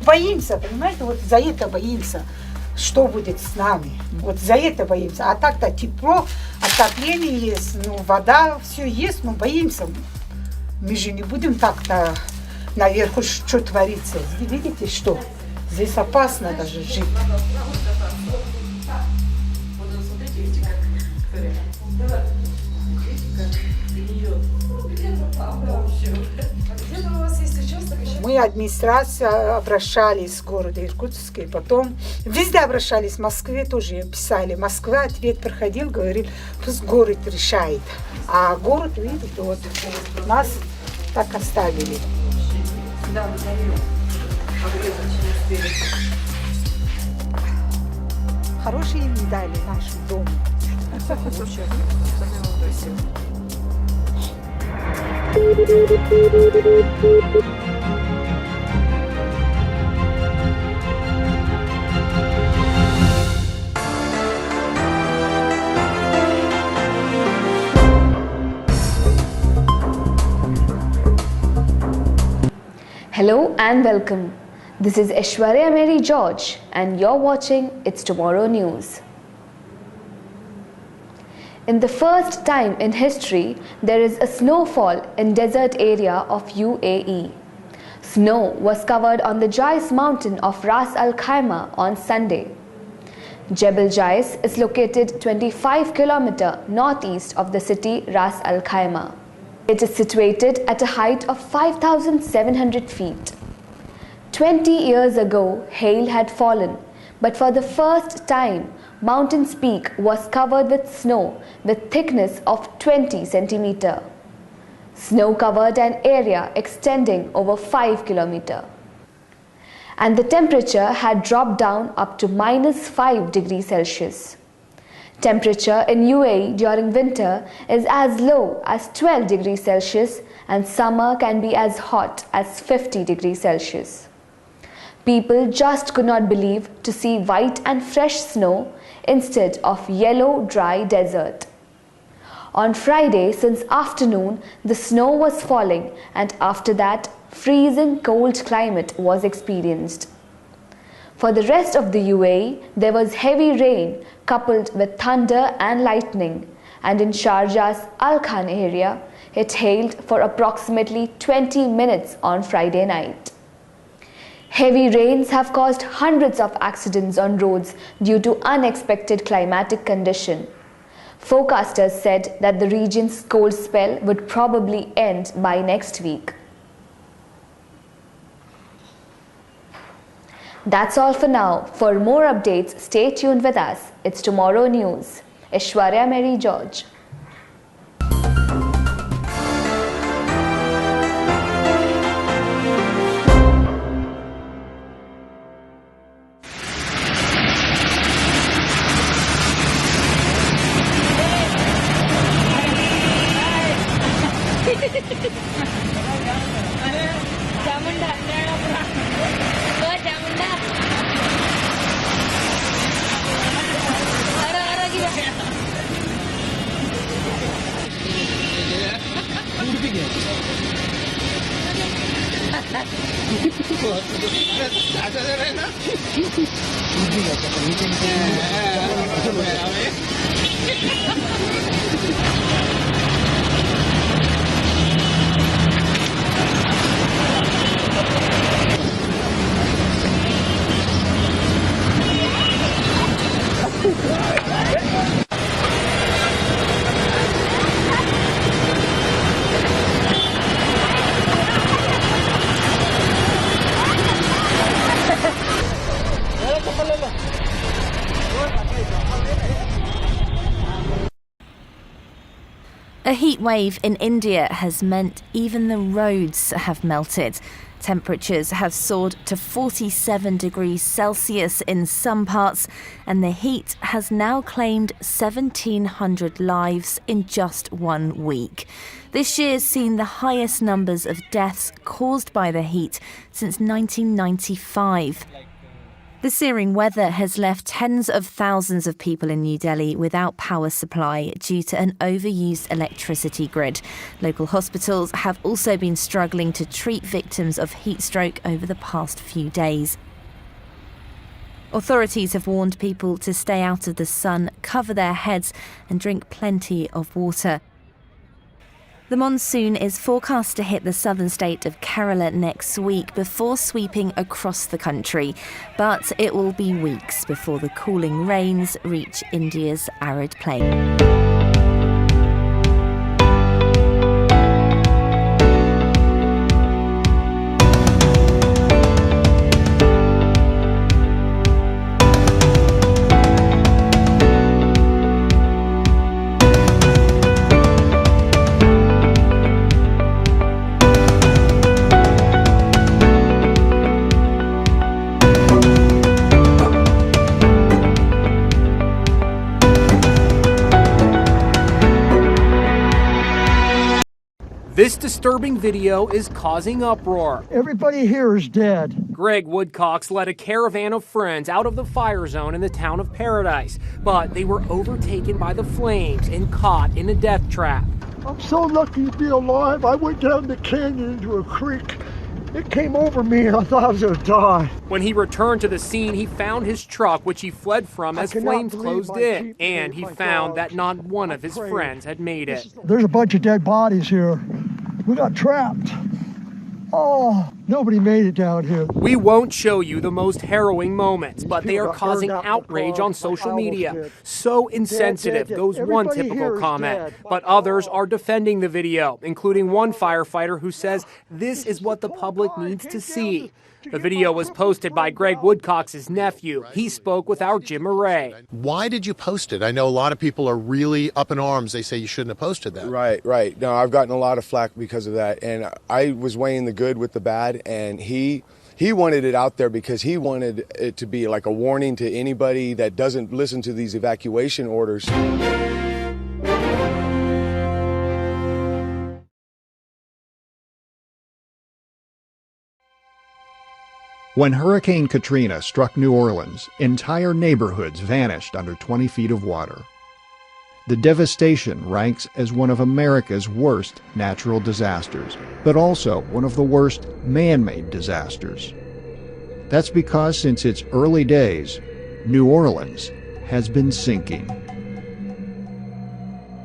Боимся, понимаете, вот за это боимся, что будет с нами. Вот за это боимся. А так-то тепло, отопление есть, ну, вода, все есть, но боимся. Мы же не будем так-то наверху, что творится. Видите, что? Здесь опасно даже жить. Мы, администрация, обращались в городе Иркутске, потом везде обращались, в Москве тоже писали. Москва ответ проходил, говорил, пусть город решает. А город, видите, вот нас так оставили. Хорошие им дали нашему дому. Hello and welcome. This is Aishwarya Mary George and you're watching It's Tomorrow News. In the first time in history, there is a snowfall in desert area of UAE. Snow was covered on the Jais mountain of Ras Al Khaimah on Sunday. Jebel Jais is located 25 km northeast of the city Ras Al Khaimah. It is situated at a height of 5,700 feet. 20 years ago, hail had fallen, but for the first time, Mountain's peak was covered with snow with thickness of 20 centimeter. Snow covered an area extending over 5 km. And the temperature had dropped down up to -5 degrees Celsius. Temperature in UAE during winter is as low as 12 degrees Celsius and summer can be as hot as 50 degrees Celsius. People just could not believe to see white and fresh snow instead of yellow dry desert. On Friday since afternoon the snow was falling and after that freezing cold climate was experienced. For the rest of the UAE there was heavy rain coupled with thunder and lightning, and in Sharjah's Al Khan area it hailed for approximately 20 minutes on Friday night. Heavy rains have caused hundreds of accidents on roads due to unexpected climatic condition. Forecasters said that the region's cold spell would probably end by next week. That's all for now. For more updates, stay tuned with us. It's Tomorrow News. Aishwarya Mary George. A heat wave in India has meant even the roads have melted. Temperatures have soared to 47 degrees Celsius in some parts, and the heat has now claimed 1,700 lives in just 1 week. This year's seen the highest numbers of deaths caused by the heat since 1995. The searing weather has left tens of thousands of people in New Delhi without power supply due to an overused electricity grid. Local hospitals have also been struggling to treat victims of heat stroke over the past few days. Authorities have warned people to stay out of the sun, cover their heads and drink plenty of water. The monsoon is forecast to hit the southern state of Kerala next week before sweeping across the country. But it will be weeks before the cooling rains reach India's arid plain. This disturbing video is causing uproar. Everybody here is dead. Greg Woodcox led a caravan of friends out of the fire zone in the town of Paradise, but they were overtaken by the flames and caught in a death trap. I'm so lucky to be alive. I went down the canyon into a creek. It came over me and I thought I was going to die. When he returned to the scene, he found his truck, which he fled from as flames closed in, and he found that not one of his friends had made it. There's a bunch of dead bodies here. We got trapped. Oh, nobody made it down here. We won't show you the most harrowing moments, but they are causing outrage on social media. So insensitive, goes one typical comment. But others are defending the video, including one firefighter who says this is what the public needs to see. The video was posted by Greg Woodcox's nephew. He spoke with our Jim Murray. Why did you post it? I know a lot of people are really up in arms. They say you shouldn't have posted that. Right. No, I've gotten a lot of flack because of that. And I was weighing the good with the bad. And he wanted it out there because he wanted it to be like a warning to anybody that doesn't listen to these evacuation orders. When Hurricane Katrina struck New Orleans, entire neighborhoods vanished under 20 feet of water. The devastation ranks as one of America's worst natural disasters, but also one of the worst man-made disasters. That's because since its early days, New Orleans has been sinking.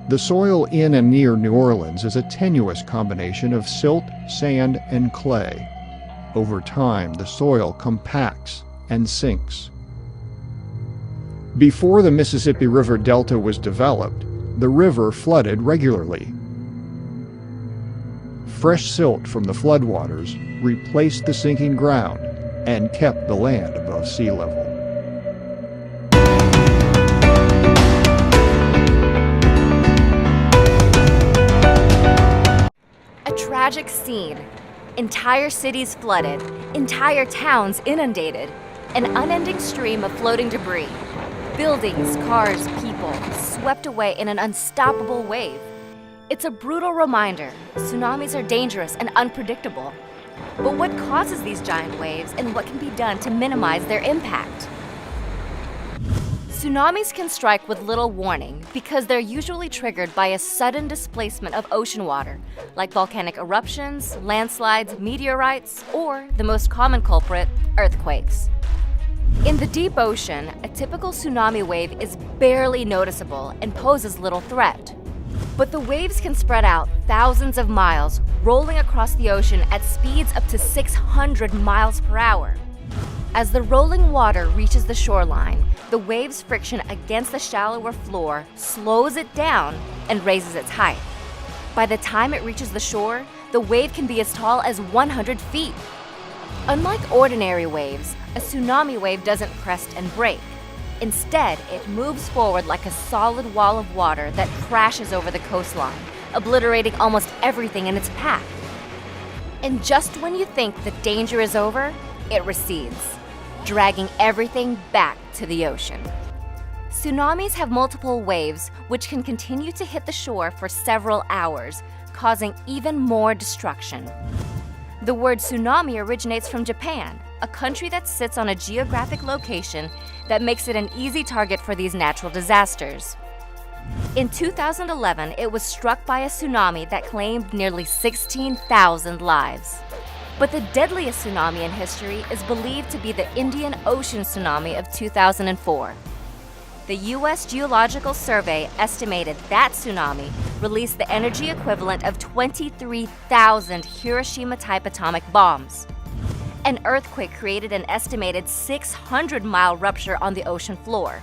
The soil in and near New Orleans is a tenuous combination of silt, sand, and clay. Over time, the soil compacts and sinks. Before the Mississippi River Delta was developed, the river flooded regularly. Fresh silt from the floodwaters replaced the sinking ground and kept the land above sea level. A tragic scene. Entire cities flooded, entire towns inundated, an unending stream of floating debris. Buildings, cars, people swept away in an unstoppable wave. It's a brutal reminder, tsunamis are dangerous and unpredictable. But what causes these giant waves and what can be done to minimize their impact? Tsunamis can strike with little warning because they're usually triggered by a sudden displacement of ocean water, like volcanic eruptions, landslides, meteorites, or, the most common culprit, earthquakes. In the deep ocean, a typical tsunami wave is barely noticeable and poses little threat. But the waves can spread out thousands of miles, rolling across the ocean at speeds up to 600 miles per hour. As the rolling water reaches the shoreline, the wave's friction against the shallower floor slows it down and raises its height. By the time it reaches the shore, the wave can be as tall as 100 feet. Unlike ordinary waves, a tsunami wave doesn't crest and break. Instead, it moves forward like a solid wall of water that crashes over the coastline, obliterating almost everything in its path. And just when you think the danger is over, it recedes, dragging everything back to the ocean. Tsunamis have multiple waves which can continue to hit the shore for several hours, causing even more destruction. The word tsunami originates from Japan, a country that sits on a geographic location that makes it an easy target for these natural disasters. In 2011, it was struck by a tsunami that claimed nearly 16,000 lives. But the deadliest tsunami in history is believed to be the Indian Ocean tsunami of 2004. The U.S. Geological Survey estimated that tsunami released the energy equivalent of 23,000 Hiroshima-type atomic bombs. An earthquake created an estimated 600-mile rupture on the ocean floor.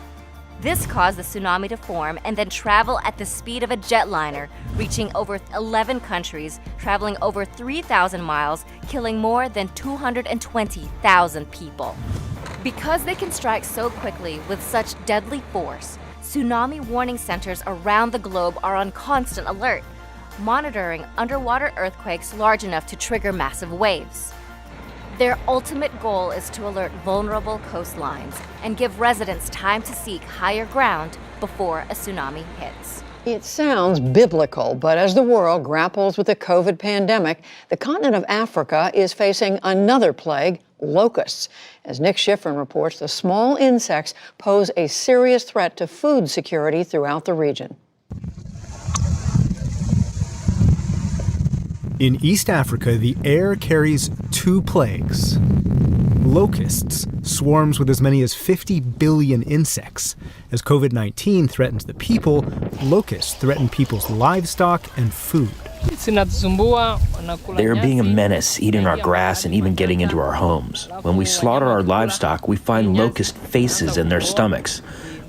This caused the tsunami to form and then travel at the speed of a jetliner, reaching over 11 countries, traveling over 3,000 miles, killing more than 220,000 people. Because they can strike so quickly with such deadly force, tsunami warning centers around the globe are on constant alert, monitoring underwater earthquakes large enough to trigger massive waves. Their ultimate goal is to alert vulnerable coastlines and give residents time to seek higher ground before a tsunami hits. It sounds biblical, but as the world grapples with the COVID pandemic, the continent of Africa is facing another plague, locusts. As Nick Schifrin reports, the small insects pose a serious threat to food security throughout the region. In East Africa, the air carries two plagues. Locusts, swarms with as many as 50 billion insects. As COVID-19 threatens the people, locusts threaten people's livestock and food. They are being a menace, eating our grass and even getting into our homes. When we slaughter our livestock, we find locust faces in their stomachs.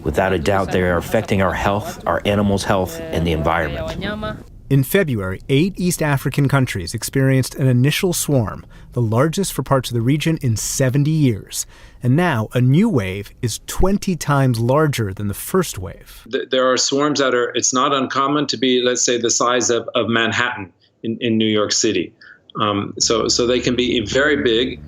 Without a doubt, they are affecting our health, our animals' health, and the environment. In February, 8 East African countries experienced an initial swarm, the largest for parts of the region in 70 years. And now a new wave is 20 times larger than the first wave. There are swarms that it's not uncommon to be, let's say, the size of Manhattan in New York City. So they can be very big.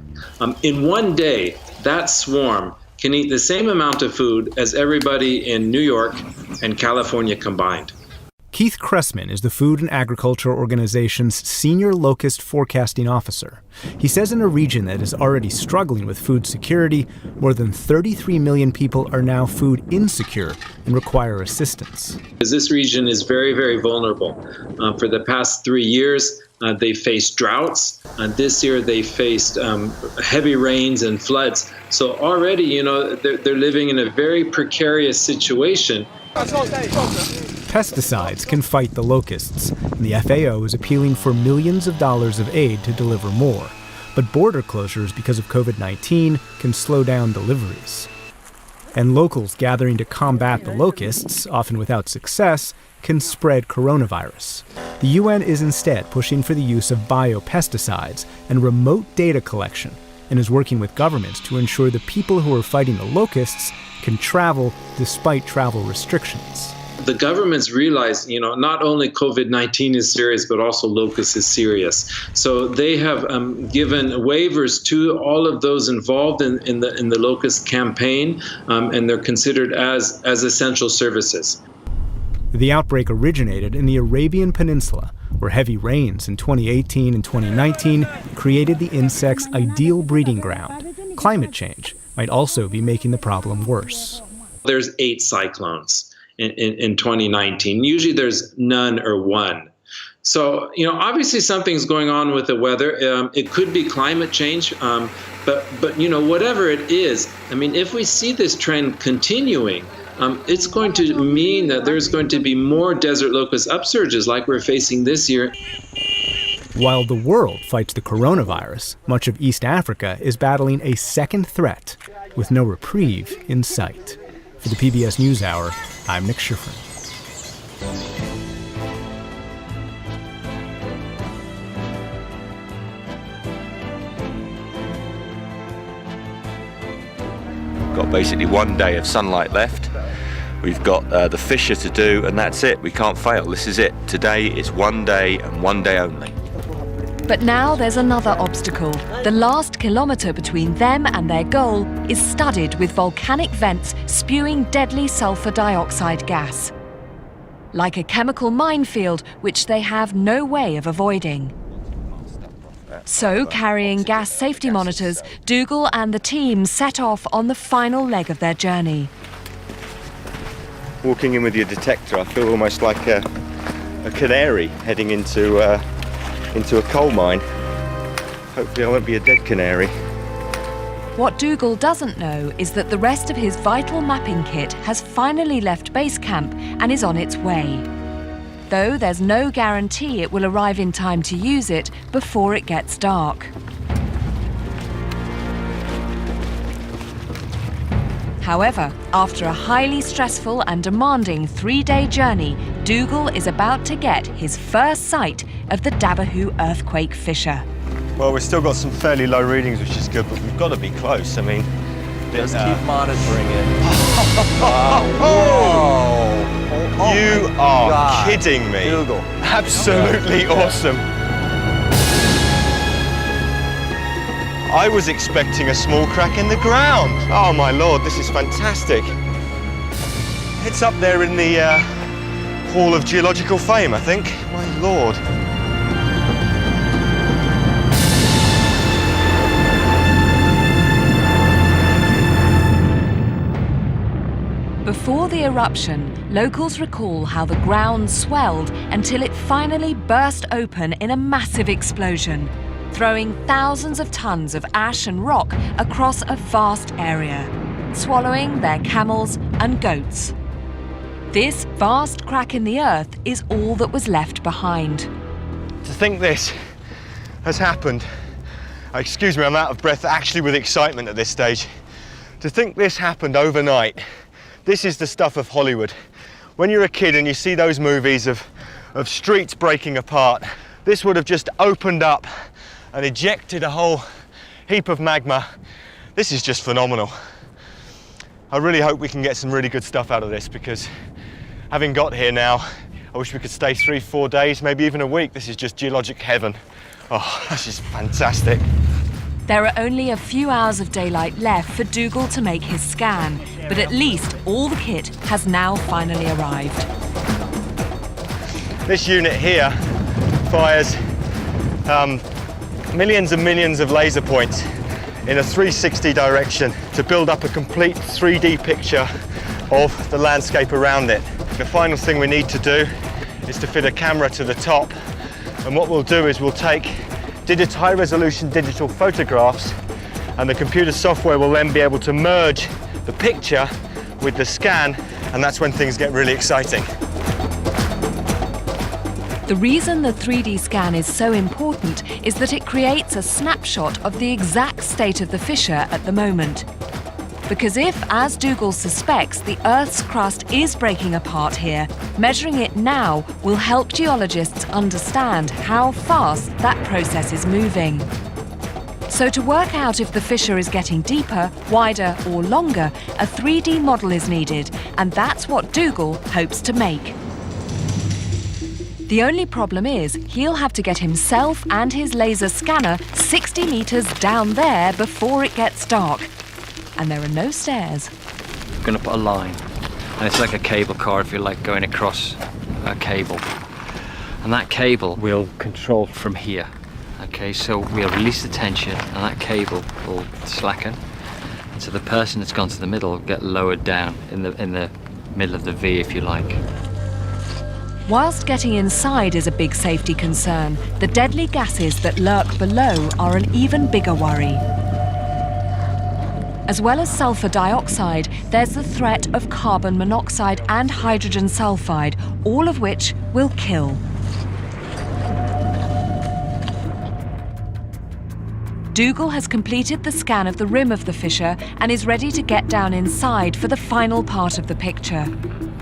In one day, that swarm can eat the same amount of food as everybody in New York and California combined. Keith Cressman is the Food and Agriculture Organization's Senior Locust Forecasting Officer. He says in a region that is already struggling with food security, more than 33 million people are now food insecure and require assistance. This region is very, very vulnerable. For the past 3 years, they faced droughts. This year, they faced heavy rains and floods. So already, they're living in a very precarious situation. Pesticides can fight the locusts, and the FAO is appealing for millions of dollars of aid to deliver more. But border closures because of COVID-19 can slow down deliveries. And locals gathering to combat the locusts, often without success, can spread coronavirus. The UN is instead pushing for the use of biopesticides and remote data collection, and is working with governments to ensure the people who are fighting the locusts can travel despite travel restrictions. The governments realize, not only COVID-19 is serious, but also locust is serious. So they have given waivers to all of those involved in the locust campaign, and they're considered as essential services. The outbreak originated in the Arabian Peninsula, where heavy rains in 2018 and 2019 created the insect's ideal breeding ground. Climate change might also be making the problem worse. There's 8 cyclones in 2019. Usually there's none or one. So, obviously something's going on with the weather. It could be climate change, but whatever it is, if we see this trend continuing, it's going to mean that there's going to be more desert locust upsurges like we're facing this year. While the world fights the coronavirus, much of East Africa is battling a second threat with no reprieve in sight. For the PBS NewsHour, I'm Nick Schifrin. Got basically 1 day of sunlight left. We've got the fissure to do, and that's it. We can't fail. This is it. Today is 1 day and 1 day only. But now there's another obstacle. The last kilometre between them and their goal is studded with volcanic vents spewing deadly sulfur dioxide gas. Like a chemical minefield which they have no way of avoiding. So, carrying gas safety monitors, Dougal and the team set off on the final leg of their journey. Walking in with your detector, I feel almost like a canary heading into a coal mine. Hopefully I won't be a dead canary. What Dougal doesn't know is that the rest of his vital mapping kit has finally left base camp and is on its way. Though there's no guarantee it will arrive in time to use it before it gets dark. However, after a highly stressful and demanding 3-day journey, Dougal is about to get his first sight of the Dabahoo earthquake fissure. Well, we've still got some fairly low readings, which is good, but we've got to be close. I mean, just keep monitoring it. Oh, you are kidding me. Dougal. Absolutely awesome. I was expecting a small crack in the ground. Oh my Lord, this is fantastic. It's up there in the Hall of Geological Fame, I think. My Lord. Before the eruption, locals recall how the ground swelled until it finally burst open in a massive explosion, throwing thousands of tons of ash and rock across a vast area, swallowing their camels and goats. This vast crack in the earth is all that was left behind. To think this has happened, excuse me, I'm out of breath actually with excitement at this stage. To think this happened overnight, this is the stuff of Hollywood. When you're a kid and you see those movies of streets breaking apart, this would have just opened up and ejected a whole heap of magma. This is just phenomenal. I really hope we can get some really good stuff out of this, because having got here now, I wish we could stay 3-4 days, maybe even a week. This is just geologic heaven. Oh, this is fantastic. There are only a few hours of daylight left for Dougal to make his scan, but at least all the kit has now finally arrived. This unit here fires millions and millions of laser points in a 360 direction to build up a complete 3D picture of the landscape around it. The final thing we need to do is to fit a camera to the top, and what we'll do is we'll take high-resolution digital photographs, and the computer software will then be able to merge the picture with the scan, and that's when things get really exciting. The reason the 3D scan is so important is that it creates a snapshot of the exact state of the fissure at the moment. Because if, as Dougal suspects, the Earth's crust is breaking apart here, measuring it now will help geologists understand how fast that process is moving. So to work out if the fissure is getting deeper, wider or longer, a 3D model is needed, and that's what Dougal hopes to make. The only problem is he'll have to get himself and his laser scanner 60 meters down there before it gets dark. And there are no stairs. We're going to put a line, and it's like a cable car, if you like, going across a cable. And that cable will control from here. Okay, so we'll release the tension, and that cable will slacken. And so the person that's gone to the middle will get lowered down in the middle of the V, if you like. Whilst getting inside is a big safety concern, the deadly gases that lurk below are an even bigger worry. As well as sulfur dioxide, there's the threat of carbon monoxide and hydrogen sulfide, all of which will kill. Dougal has completed the scan of the rim of the fissure and is ready to get down inside for the final part of the picture.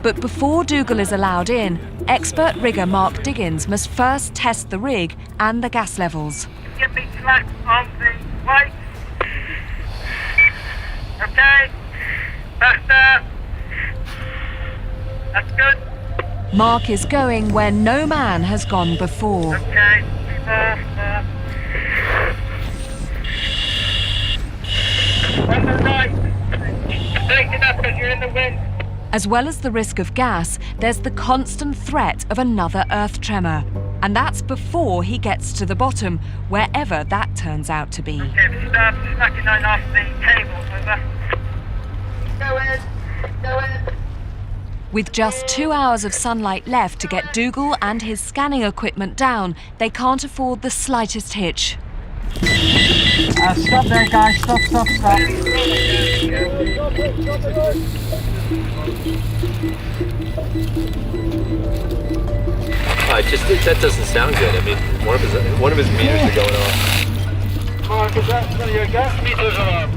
But before Dougal is allowed in, expert rigger Mark Diggins must first test the rig and the gas levels. Give me slack on the weight. Okay, faster. That's good. Mark is going where no man has gone before. Okay, more. On the right. Take it up because you're in the wind. As well as the risk of gas, there's the constant threat of another earth tremor. And that's before he gets to the bottom, wherever that turns out to be. Okay, we start snacking on off the cable, over. Go in, go in. With just 2 hours of sunlight left to get Dougal and his scanning equipment down, they can't afford the slightest hitch. Stop there, guys. Stop, stop, stop. That doesn't sound good. I mean, one of his meters are going off. Mark, is that one of your gas meters alarm?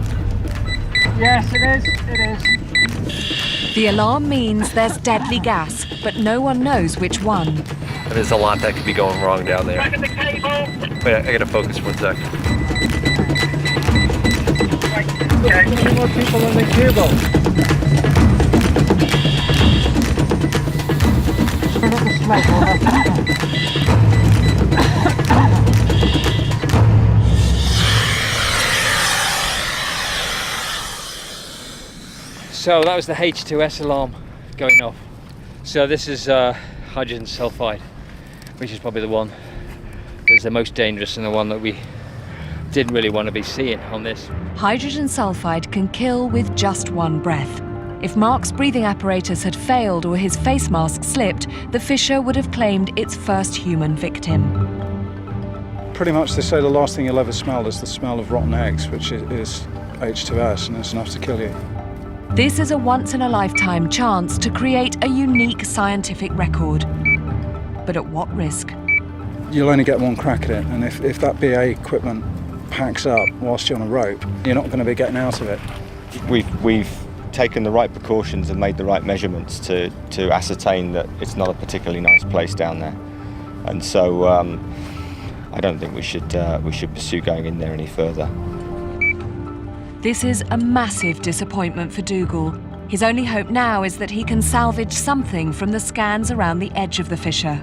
Yes, it is. It is. The alarm means there's deadly gas, but no one knows which one. And there's a lot that could be going wrong down there. Back at the cable. Wait, I gotta focus for a sec. Okay. How many more people on the cable? So that was the H2S alarm going off. So this is hydrogen sulfide, which is probably the one that's the most dangerous and the one that we didn't really want to be seeing on this. Hydrogen sulfide can kill with just one breath. If Mark's breathing apparatus had failed or his face mask slipped, the fissure would have claimed its first human victim. Pretty much they say the last thing you'll ever smell is the smell of rotten eggs, which is H2S, and it's enough to kill you. This is a once-in-a-lifetime chance to create a unique scientific record. But at what risk? You'll only get one crack at it, and if that BA equipment packs up whilst you're on a rope, you're not going to be getting out of it. We've taken the right precautions and made the right measurements to ascertain that it's not a particularly nice place down there. And so I don't think we should pursue going in there any further. This is a massive disappointment for Dougal. His only hope now is that he can salvage something from the scans around the edge of the fissure.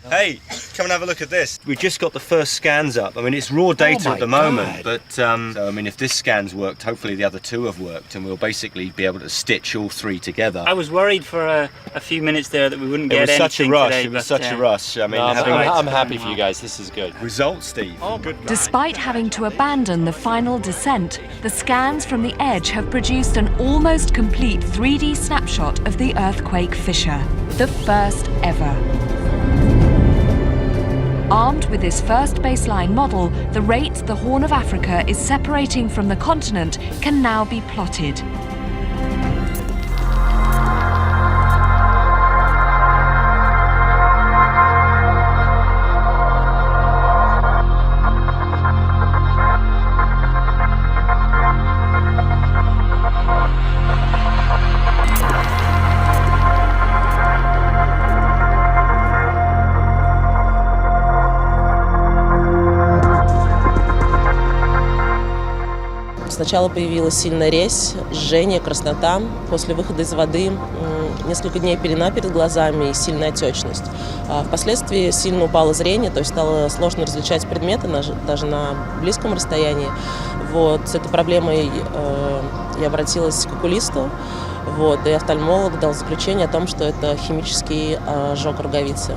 Hey, come and have a look at this. We just got the first scans up. I mean, it's raw data at the moment, but so, I mean, if this scan's worked, hopefully the other two have worked, and we'll basically be able to stitch all three together. I was worried for a few minutes there that we wouldn't get anything such a rush. today, It was such a rush. I mean, I'm happy for you guys. This is good. Results, Steve. Good. Despite having to abandon the final descent, the scans from the edge have produced an almost complete 3D snapshot of the earthquake fissure, the first ever. Armed with this first baseline model, the rate the Horn of Africa is separating from the continent can now be plotted. Сначала появилась сильная резь, жжение, краснота. После выхода из воды несколько дней пелена перед глазами и сильная отечность. Впоследствии сильно упало зрение, то есть стало сложно различать предметы даже на близком расстоянии. Вот, с этой проблемой я обратилась к окулисту, и офтальмолог дал заключение о том, что это химический ожог роговицы.